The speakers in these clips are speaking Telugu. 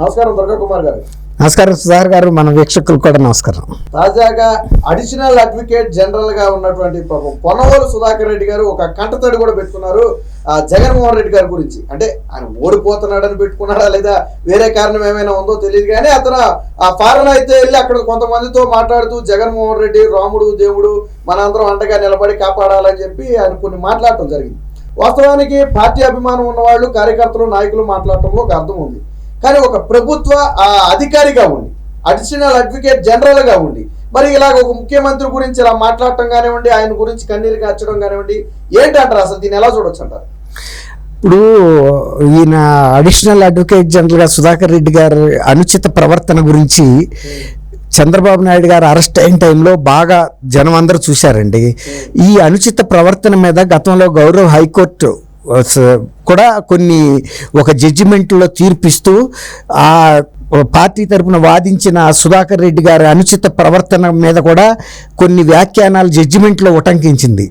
నమస్కారం దుర్గా కుమార్ గారు. నమస్కారం సుధాకర్ గారు, మన వీక్షకులు కూడా నమస్కారం. తాజాగా అడిషనల్ అడ్వకేట్ జనరల్ గా ఉన్నటువంటి పొన్నవోలు సుధాకర్ రెడ్డి గారు ఒక కంటతడి కూడా పెట్టుకున్నారు జగన్మోహన్ రెడ్డి గారి గురించి. అంటే ఆయన ఓడిపోతున్నాడని పెట్టుకున్నాడా లేదా వేరే కారణం ఏమైనా ఉందో తెలియదు, కానీ అతను ఆ ఫారెన్ అయితే వెళ్ళి అక్కడ కొంతమందితో మాట్లాడుతూ జగన్మోహన్ రెడ్డి రాముడు దేవుడు మనందరం అండగా నిలబడి కాపాడాలని చెప్పి ఆయన కొన్ని మాట్లాడటం జరిగింది. వాస్తవానికి పార్టీ అభిమానం ఉన్నవాళ్ళు కార్యకర్తలు నాయకులు మాట్లాడటంలో ఒక అర్థం ఉంది. కానీ ఒక ప్రభుత్వ అధికారిగా ఉండి అడిషనల్ అడ్వకేట్ జనరల్ గా ఉండి మరి ఇలాగ ఒక ముఖ్యమంత్రి గురించి ఇలా మాట్లాడటం కానివ్వండి, ఆయన గురించి కన్నీరు కార్చడం కానివ్వండి, ఏంటంటారు అసలు దీన్ని ఎలా చూడొచ్చు అంటారు? ఇప్పుడు ఈయన అడిషనల్ అడ్వకేట్ జనరల్ గా సుధాకర్ రెడ్డి గారి అనుచిత ప్రవర్తన గురించి చంద్రబాబు నాయుడు గారు అరెస్ట్ అయిన టైంలో బాగా జనం అందరూ చూశారండి. ఈ అనుచిత ప్రవర్తన మీద గతంలో గౌరవ హైకోర్టు కూడా కొన్ని ఒక జడ్జిమెంట్లో తీర్పిస్తూ ఆ పార్టీ తరపున వాదించిన సుధాకర్ రెడ్డి గారి అనుచిత ప్రవర్తన మీద కూడా కొన్ని వ్యాఖ్యానాలు జడ్జిమెంట్లో ఉటంకించింది.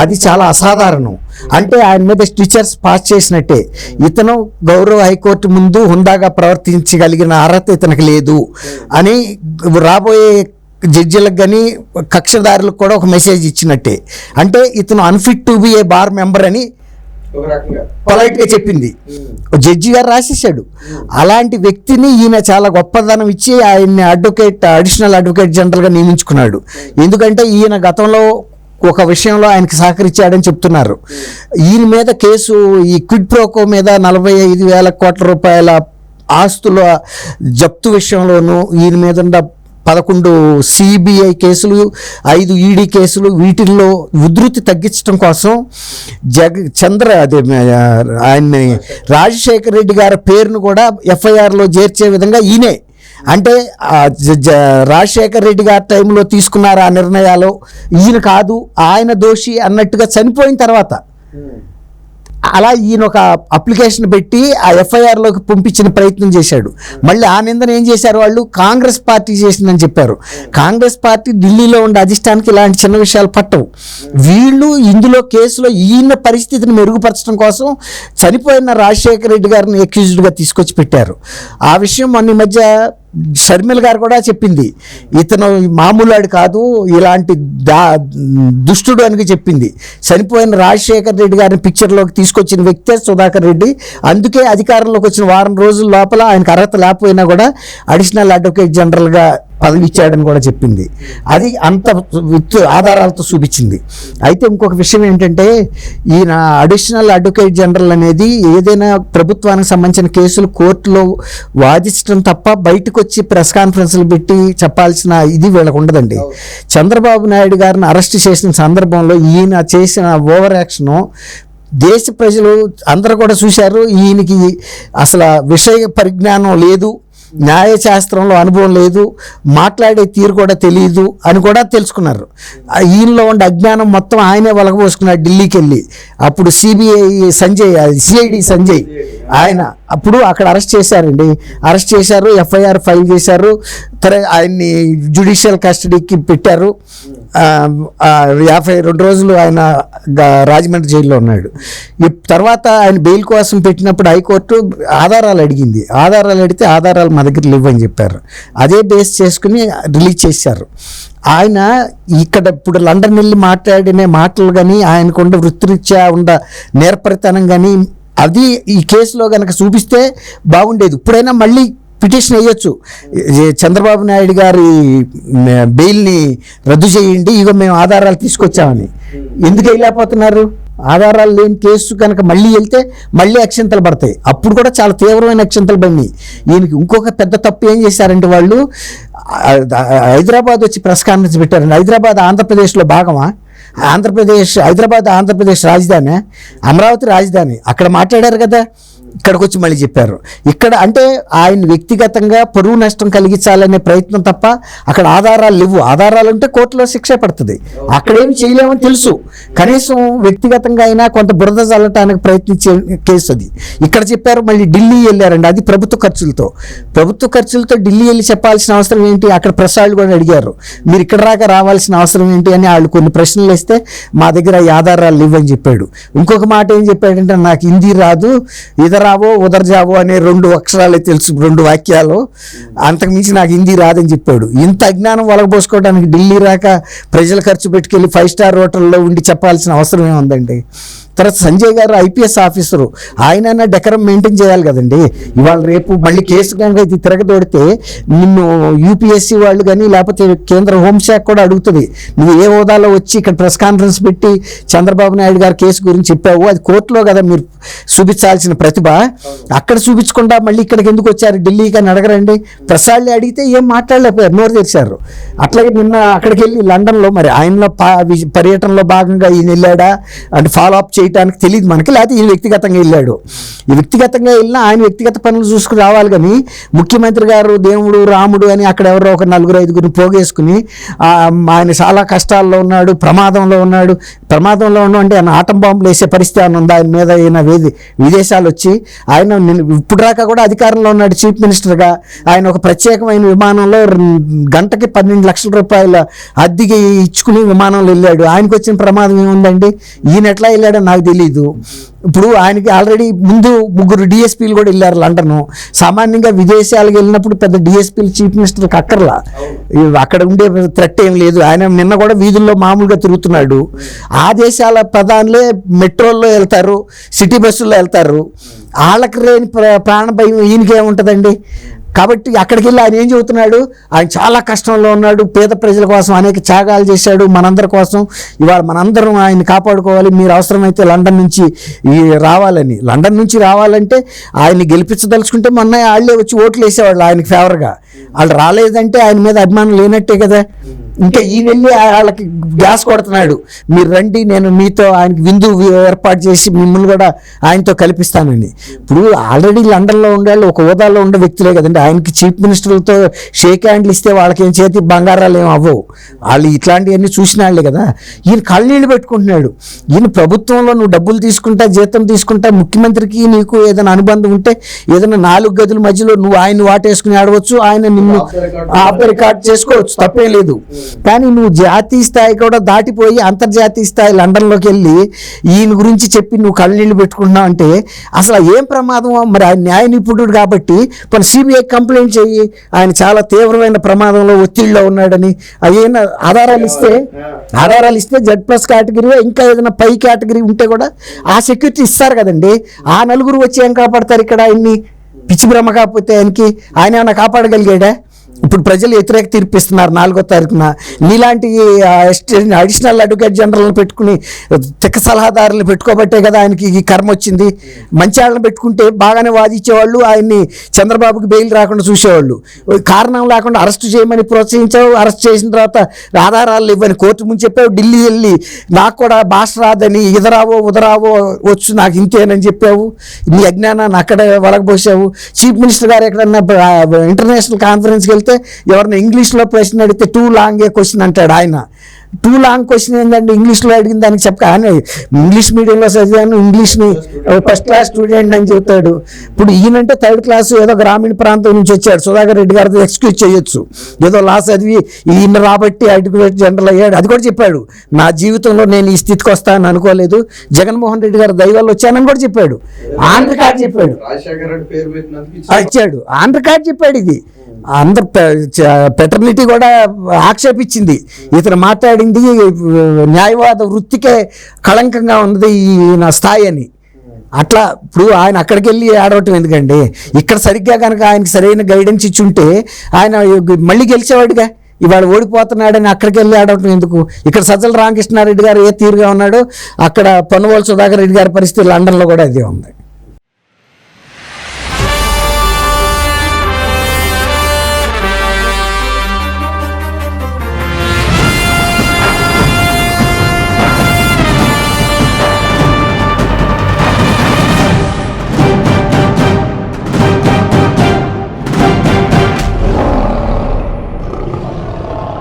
అది చాలా అసాధారణం. అంటే ఆయన మీద స్టిచర్స్ పాస్ చేసినట్టే. ఇతను గౌరవ హైకోర్టు ముందు హుందాగా ప్రవర్తించగలిగిన అర్హత ఇతనికి లేదు అని రాబోయే జడ్జిలకు కానీ కక్షదారులకు కూడా ఒక మెసేజ్ ఇచ్చినట్టే. అంటే ఇతను unfit to be A bar member అని పొలైట్గా చెప్పింది. జడ్జి గారు రాసేసాడు. అలాంటి వ్యక్తిని ఈయన చాలా గొప్పదనం ఇచ్చి ఆయన్ని అడిషనల్ అడ్వకేట్ జనరల్గా నియమించుకున్నాడు. ఎందుకంటే ఈయన గతంలో ఒక విషయంలో ఆయనకి సహకరించాడని చెప్తున్నారు. ఈయన మీద కేసు ఈ క్విడ్ ప్రోకో మీద 45,000 కోట్ల రూపాయల ఆస్తుల జప్తు విషయంలోనూ ఈయన మీద ఉన్న 11 సిబిఐ కేసులు, 5 ఈడీ కేసులు, వీటిల్లో ఉధృతి తగ్గించడం కోసం ఆయన్ని రాజశేఖర రెడ్డి గారి పేరును కూడా ఎఫ్ఐఆర్లో చేర్చే విధంగా ఈయనే. అంటే రాజశేఖర రెడ్డి గారి టైంలో తీసుకున్నారు ఆ నిర్ణయాలు, ఈయన కాదు ఆయన దోషి అన్నట్టుగా చనిపోయిన తర్వాత అలా ఈయన ఒక అప్లికేషన్ పెట్టి ఆ ఎఫ్ఐఆర్లోకి పంపించిన ప్రయత్నం చేశాడు. మళ్ళీ ఆ నిందన ఏం చేశారు వాళ్ళు, కాంగ్రెస్ పార్టీ చేసిందని చెప్పారు. కాంగ్రెస్ పార్టీ ఢిల్లీలో ఉండే అధిష్టానికి ఇలాంటి చిన్న విషయాలు పట్టవు. వీళ్ళు ఇందులో కేసులో ఈయన పరిస్థితిని మెరుగుపరచడం కోసం చనిపోయిన రాజశేఖర రెడ్డి గారిని అక్యూజ్డ్గా తీసుకొచ్చి పెట్టారు. ఆ విషయం మొన్న మధ్య షర్మిల గారు కూడా చెప్పింది, ఇతను మామూలాడు కాదు, ఇలాంటి దుష్టుడు అని చెప్పింది. చనిపోయిన రాజశేఖర రెడ్డి గారిని పిక్చర్లోకి తీసుకొచ్చిన వ్యక్తే సుధాకర్ రెడ్డి. అందుకే అధికారంలోకి వచ్చిన వారం రోజుల లోపల ఆయనకు అర్హత లేకపోయినా కూడా అడిషనల్ అడ్వకేట్ జనరల్గా పదవి ఇచ్చాడని కూడా చెప్పింది. అది అంత ఆధారాలతో చూపించింది. అయితే ఇంకొక విషయం ఏంటంటే, ఈయన అడిషనల్ అడ్వకేట్ జనరల్ అనేది ఏదైనా ప్రభుత్వానికి సంబంధించిన కేసులు కోర్టులో వాదించడం తప్ప బయటకు వచ్చి ప్రెస్ కాన్ఫరెన్స్లు పెట్టి చెప్పాల్సిన ఇది వీళ్ళకు ఉండదండి. చంద్రబాబు నాయుడు గారిని అరెస్ట్ చేసిన సందర్భంలో ఈయన చేసిన ఓవర్ యాక్షను దేశ ప్రజలు అందరూ కూడా చూశారు. ఈయనకి అసలు విషయ పరిజ్ఞానం లేదు, న్యాయశాస్త్రంలో అనుభవం లేదు, మాట్లాడే తీరు కూడా తెలియదు అని కూడా తెలుసుకున్నారు. ఈయనలో ఉండే అజ్ఞానం మొత్తం ఆయనే వలగబోసుకున్నాడు ఢిల్లీకి వెళ్ళి. అప్పుడు సిఐడి సంజయ్ ఆయన అప్పుడు అక్కడ అరెస్ట్ చేశారండి. అరెస్ట్ చేశారు, ఎఫ్ఐఆర్ ఫైల్ చేశారు, ఆయన్ని జ్యుడిషియల్ కస్టడీకి పెట్టారు. 52 రోజులు ఆయన రాజమండ్రి జైల్లో ఉన్నాడు. తర్వాత ఆయన బెయిల్ కోసం పెట్టినప్పుడు హైకోర్టు ఆధారాలు అడిగింది. ఆధారాలు అడిగితే ఆధారాలు మా దగ్గర లేవని చెప్పారు. అదే బేస్ చేసుకుని రిలీజ్ చేశారు. ఆయన ఇక్కడ ఇప్పుడు లండన్ వెళ్ళి మాట్లాడిన మాటలు కానీ ఆయనకుండ వృత్తిరీత్యా ఉన్న నేర్పరితనం కానీ అది ఈ కేసులో కనుక చూపిస్తే బాగుండేది. ఇప్పుడైనా మళ్ళీ పిటిషన్ వేయొచ్చు, చంద్రబాబు నాయుడు గారి బెయిల్ని రద్దు చేయండి, ఇగో మేము ఆధారాలు తీసుకొచ్చామని. ఎందుకు వేయలేకపోతున్నారు? ఆధారాలు లేని కేసు కనుక మళ్ళీ వెళ్తే మళ్ళీ అక్షంతలు పడతాయి. అప్పుడు కూడా చాలా తీవ్రమైన అక్షంతలు పడినాయి. ఈయనకి ఇంకొక పెద్ద తప్పు ఏం చేశారంటే, వాళ్ళు హైదరాబాద్ వచ్చి ప్రెస్ కాన్ఫరెన్స్ పెట్టారండి. హైదరాబాద్ ఆంధ్రప్రదేశ్లో భాగమా? హైదరాబాద్ ఆంధ్రప్రదేశ్ రాజధాని, అమరావతి రాజధాని. అక్కడ మాట్లాడారు కదా, ఇక్కడికి వచ్చి మళ్ళీ చెప్పారు. ఇక్కడ అంటే ఆయన వ్యక్తిగతంగా పరువు నష్టం కలిగించాలనే ప్రయత్నం తప్ప అక్కడ ఆధారాలు లేవు. ఆధారాలు ఉంటే కోర్టులో శిక్ష పడుతుంది. అక్కడేమి చేయలేమని తెలుసు. కనీసం వ్యక్తిగతంగా అయినా కొంత బురద చల్లటానికి ప్రయత్నించే కేసు అది. ఇక్కడ చెప్పారు, మళ్ళీ ఢిల్లీ వెళ్ళారండి. అది ప్రభుత్వ ఖర్చులతో ఢిల్లీ వెళ్ళి చెప్పాల్సిన అవసరం ఏంటి? అక్కడ ప్రసాద్ కూడా అడిగారు, మీరు ఇక్కడ రావాల్సిన అవసరం ఏంటి అని. వాళ్ళు కొన్ని ప్రశ్నలు వేస్తే మా దగ్గర ఈ ఆధారాలు లేవని చెప్పాడు. ఇంకొక మాట ఏం చెప్పాడంటే, నాకు హిందీ రాదు, ఇతర ఇదరావో ఉదర్జావో అనే 2 అక్షరాలే తెలుసు, 2 వాక్యాలు, అంతకుమించి నాకు హిందీ రాదని చెప్పాడు. ఇంత అజ్ఞానం వలగబోసుకోవడానికి ఢిల్లీ రాక ప్రజలు ఖర్చు పెట్టుకెళ్ళి 5 స్టార్ హోటల్లో ఉండి చెప్పాల్సిన అవసరం ఏముందండి? తర్వాత సంజయ్ గారు ఐపీఎస్ ఆఫీసరు, ఆయన డెకరం మెయింటైన్ చేయాలి కదండి. ఇవాళ రేపు మళ్ళీ కేసు కనుక ఇది తిరగదోడితే నిన్ను యూపీఎస్సీ వాళ్ళు కానీ లేకపోతే కేంద్ర హోంశాఖ కూడా అడుగుతుంది, నువ్వు ఏ హోదాలో వచ్చి ఇక్కడ ప్రెస్ కాన్ఫరెన్స్ పెట్టి చంద్రబాబు నాయుడు గారి కేసు గురించి చెప్పావు, అది కోర్టులో కదా మీరు చూపించాల్సిన ప్రతిభ, అక్కడ చూపించకుండా మళ్ళీ ఇక్కడికి ఎందుకు వచ్చారు ఢిల్లీకి అని అడగరండి. ప్రసాద్ని అడిగితే ఏం మాట్లాడలేకపోయారు, నోరు తెరిచారు. అట్లాగే నిన్న అక్కడికి వెళ్ళి లండన్లో మరి ఆయనలో పర్యటనలో భాగంగా ఈయన వెళ్ళాడా అంటే ఫాలో అప్ చేయడానికి తెలియదు మనకి, లేకపోతే ఈయన వ్యక్తిగతంగా వెళ్ళాడు. ఈ వ్యక్తిగతంగా వెళ్ళినా ఆయన వ్యక్తిగత పనులు చూసుకుని రావాలి. కానీ ముఖ్యమంత్రి గారు దేవుడు రాముడు అని అక్కడ ఎవరో ఒక 4-5 పోగేసుకుని ఆయన చాలా కష్టాల్లో ఉన్నాడు, ప్రమాదంలో ఉన్నాడు అంటే ఆయన ఆటం బాంబులు వేసే పరిస్థితి అని ఉంది ఆయన మీద. ఆయన విదేశాలు వచ్చి ఆయన ఇప్పుడు దాకా కూడా అధికారంలో ఉన్నాడు చీఫ్ మినిస్టర్గా. ఆయన ఒక ప్రత్యేకమైన విమానంలో గంటకి 12 లక్షల రూపాయల అద్దెకి ఇచ్చుకుని విమానంలో వెళ్ళాడు. ఆయనకు వచ్చిన ప్రమాదం ఏముందండి? ఈయన ఎట్లా వెళ్ళాడో నాకు తెలీదు. ఇప్పుడు ఆయనకి ఆల్రెడీ ముందు 3 డిఎస్పీలు కూడా వెళ్ళారు లండన్. సామాన్యంగా విదేశాలకు వెళ్ళినప్పుడు పెద్ద డిఎస్పీలు చీఫ్ మినిస్టర్కి అక్కర్లా, అక్కడ ఉండే థ్రెట్ ఏం లేదు. ఆయన నిన్న కూడా వీధుల్లో మామూలుగా తిరుగుతున్నాడు. ఆ దేశాల ప్రధానులే మెట్రోల్లో వెళ్తారు, సిటీ బస్సుల్లో వెళ్తారు. వాళ్ళకి లేని ప్రాణ భయం ఈయనకేముంటుందండి? కాబట్టి అక్కడికి వెళ్ళి ఆయన ఏం చెబుతున్నాడు, ఆయన చాలా కష్టంలో ఉన్నాడు, పేద ప్రజల కోసం అనేక త్యాగాలు చేశాడు మనందరి కోసం. ఇవాళ మనందరం ఆయన కాపాడుకోవాలి, మీరు అవసరమైతే లండన్ నుంచి రావాలని. లండన్ నుంచి రావాలంటే ఆయన్ని గెలిపించదలుచుకుంటే మొన్న వాళ్ళే వచ్చి ఓట్లు వేసేవాళ్ళు ఆయనకి ఫేవర్గా. వాళ్ళు రాలేదంటే ఆయన మీద అభిమానం లేనట్టే కదా. ఇంకా ఈయన వెళ్ళి వాళ్ళకి గ్యాస్ కొడుతున్నాడు, మీరు రండి నేను మీతో ఆయనకి విందు ఏర్పాటు చేసి మిమ్మల్ని కూడా ఆయనతో కల్పిస్తానని. ఇప్పుడు ఆల్రెడీ లండన్లో ఉండే ఒక హోదాలో ఉండే వ్యక్తులే కదండి. ఆయనకి చీఫ్ మినిస్టర్లతో షేక్ హ్యాండ్లు ఇస్తే వాళ్ళకి ఏం చేతి బంగారాలు ఏం అవ్వవు, వాళ్ళు ఇట్లాంటివన్నీ చూసిన వాళ్ళే కదా. ఈయన కళ్ళనీళ్ళు పెట్టుకుంటున్నాడు. ఈయన ప్రభుత్వంలో నువ్వు డబ్బులు తీసుకుంటా, జీతం తీసుకుంటా, ముఖ్యమంత్రికి నీకు ఏదైనా అనుబంధం ఉంటే ఏదైనా 4 గదుల మధ్యలో నువ్వు ఆయన్ని వాటేసుకుని ఆడవచ్చు, ఆయన నిన్ను ఆఫ్ ద రికార్డ్ చేసుకోవచ్చు, తప్పేం లేదు. కానీ నువ్వు జాతీయ స్థాయి కూడా దాటిపోయి అంతర్జాతీయ స్థాయి లండన్లోకి వెళ్ళి ఈయన గురించి చెప్పి నువ్వు కళ్ళనీళ్ళు పెట్టుకుంటున్నావు అంటే అసలు ఏం ప్రమాదం? మరి ఆయన న్యాయ నిపుణుడు కాబట్టి కొన్ని సిబిఐ కంప్లైంట్ చెయ్యి, ఆయన చాలా తీవ్రమైన ప్రమాదంలో ఒత్తిడిలో ఉన్నాడని. అయ్యేనా ఆధారాలు ఇస్తే Z+ కేటగిరీ ఇంకా ఏదైనా పై కేటగిరీ ఉంటే కూడా ఆ సెక్యూరిటీ ఇస్తారు కదండి. ఆ 4 వచ్చి ఏం కాపాడతారు ఇక్కడ? ఆయన్ని పిచ్చి భ్రమ కాకపోతే ఆయన ఏమైనా కాపాడగలిగాడా? ఇప్పుడు ప్రజలు వ్యతిరేక తీర్పిస్తున్నారు 4వ తారీఖున. నీలాంటి అడిషనల్ అడ్వకేట్ జనరల్ని పెట్టుకుని తిక్క సలహాదారులను పెట్టుకోబట్టే కదా ఆయనకి ఈ కర్మ వచ్చింది. మంచి వాళ్ళని పెట్టుకుంటే బాగానే వాదించేవాళ్ళు, ఆయన్ని చంద్రబాబుకి బెయిల్ రాకుండా చూసేవాళ్ళు. కారణం లేకుండా అరెస్ట్ చేయమని ప్రోత్సహించావు, అరెస్ట్ చేసిన తర్వాత ఆధారాలు ఇవ్వని కోర్టు ముందు చెప్పావు. ఢిల్లీ వెళ్ళి నాకు కూడా భాష రాదని ఇదరావో ఉదరావో వచ్చు నాకు ఇంతేనని చెప్పావు. నీ అజ్ఞానాన్ని అక్కడే వలగబోసావు. చీఫ్ మినిస్టర్ గారు ఎక్కడన్నా ఇంటర్నేషనల్ కాన్ఫరెన్స్కి వెళ్తే ఎవరైనా ఇంగ్లీష్లో ప్రశ్న అడిగితే టూ లాంగ్ ఏ క్వశ్చన్ అంటాడు ఆయన. టూ లాంగ్ క్వశ్చన్ ఏంటంటే ఇంగ్లీష్లో అడిగిన దానికి ఆయన ఇంగ్లీష్ మీడియంలో చదివాను, ఇంగ్లీష్ని ఫస్ట్ క్లాస్ స్టూడెంట్ అని చెప్తాడు. ఇప్పుడు ఈయనంటే 3rd క్లాస్ ఏదో గ్రామీణ ప్రాంతం నుంచి వచ్చాడు, సుధాకర్ రెడ్డి గారితో ఎక్స్క్యూజ్ చేయొచ్చు. ఏదో లా చదివి ఈయన రాబట్టి అడ్వకేట్ జనరల్ అయ్యాడు, అది కూడా చెప్పాడు. నా జీవితంలో నేను ఈ స్థితికి వస్తానని అనుకోలేదు, జగన్మోహన్ రెడ్డి గారు దయవల్ల వచ్చానని కూడా చెప్పాడు. ఆన్ రికార్డ్ చెప్పాడు, ఇచ్చాడు, ఆన్ రికార్డ్ చెప్పాడు. ఇది అందరు పెటర్నిటీ కూడా ఆక్షేపించింది. ఇతను మాట్లాడింది న్యాయవాద వృత్తికే కళంకంగా ఉన్నది ఈ నా స్థాయి అని. అట్లా ఇప్పుడు ఆయన అక్కడికి వెళ్ళి ఆడవటం ఎందుకండి? ఇక్కడ సరిగ్గా కనుక ఆయనకి సరైన గైడెన్స్ ఇచ్చి ఉంటే ఆయన మళ్ళీ గెలిచేవాడుగా. ఇవాళ ఓడిపోతున్నాడని అక్కడికి వెళ్ళి ఆడవటం ఎందుకు? ఇక్కడ సజ్జల రామకృష్ణారెడ్డి గారు ఏ తీరుగా ఉన్నాడో అక్కడ పొన్నవోలు సుధాకర్ రెడ్డి గారి పరిస్థితి లండన్లో కూడా అదే ఉంది.